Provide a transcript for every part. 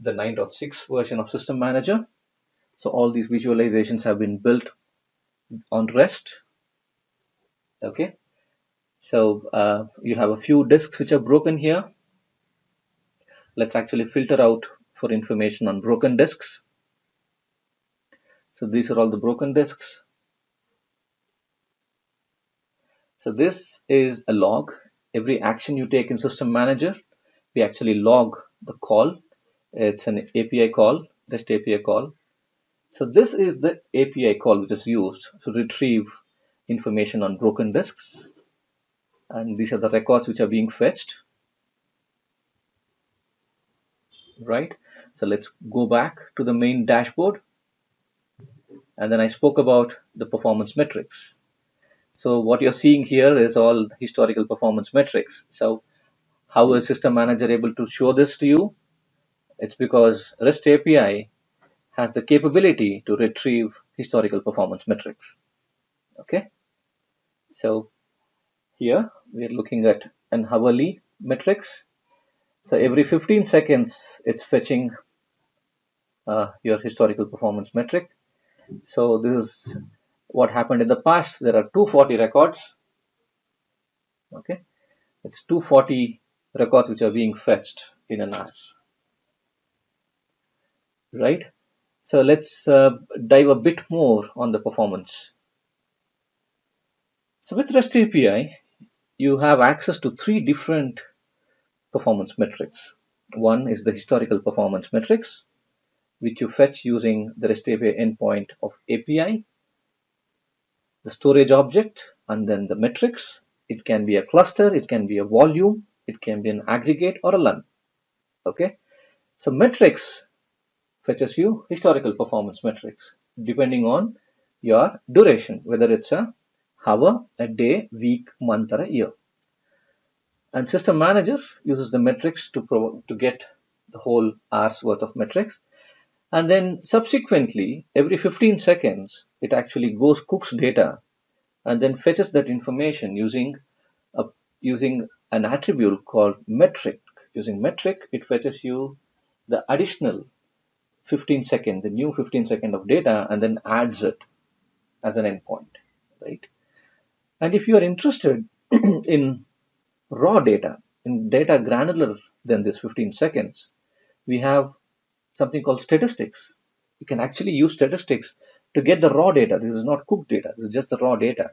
the 9.6 version of System Manager. So all these visualizations have been built on REST. Okay, so you have a few disks which are broken here. Let's actually filter out for information on broken disks. So these are all the broken disks. So this is a log. Every action you take in System Manager, we actually log the call. It's an API call, REST API call. So this is the API call which is used to retrieve information on broken disks. And these are the records which are being fetched. Right. So let's go back to the main dashboard. And then I spoke about the performance metrics. So what you're seeing here is all historical performance metrics. So how is System Manager able to show this to you? It's because REST API has the capability to retrieve historical performance metrics. Okay. So here we are looking at an hourly metrics. So every 15 seconds, it's fetching your historical performance metric. So this is what happened in the past. There are 240 records. Okay, it's 240 records which are being fetched in an hour. Right. So let's dive a bit more on the performance. So with REST API, you have access to three different performance metrics. One is the historical performance metrics, which you fetch using the REST API endpoint of API, the storage object, and then the metrics. It can be a cluster, it can be a volume, it can be an aggregate or a LUN. Okay, so metrics fetches you historical performance metrics depending on your duration, whether it's a hour, a day, week, month, or a year. And System Manager uses the metrics to get the whole hour's worth of metrics. And then subsequently, every 15 seconds, it actually cooks data and then fetches that information using an attribute called metric. Using metric, it fetches you the additional 15 second, the new 15 second of data, and then adds it as an endpoint, right? And if you are interested in raw data, in data granular than this 15 seconds, we have something called statistics. You can actually use statistics to get the raw data. This is not cooked data. This is just the raw data.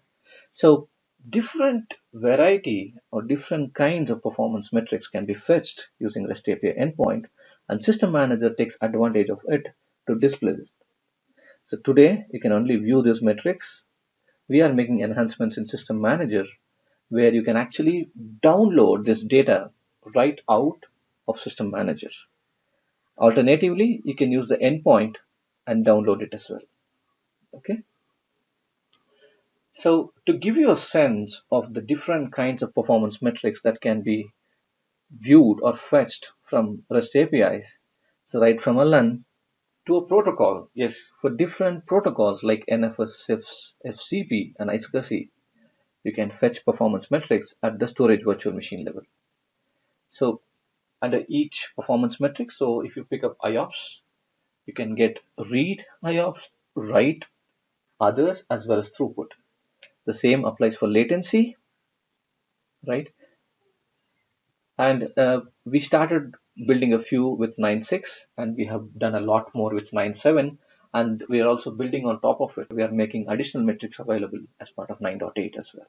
So different variety or different kinds of performance metrics can be fetched using REST API endpoint, and System Manager takes advantage of it to display this. So today you can only view these metrics. We are making enhancements in System Manager where you can actually download this data right out of System Manager. Alternatively, you can use the endpoint and download it as well. Okay. So to give you a sense of the different kinds of performance metrics that can be viewed or fetched from REST APIs, so right from a LUN to a protocol, yes, for different protocols like NFS, CIFS, FCP, and iSCSI, you can fetch performance metrics at the storage virtual machine level. So under each performance metric, so if you pick up IOPS, you can get read IOPS, write others, as well as throughput. The same applies for latency, right? And we started building a few with 9.6, and we have done a lot more with 9.7, and we are also building on top of it. We are making additional metrics available as part of 9.8 as well.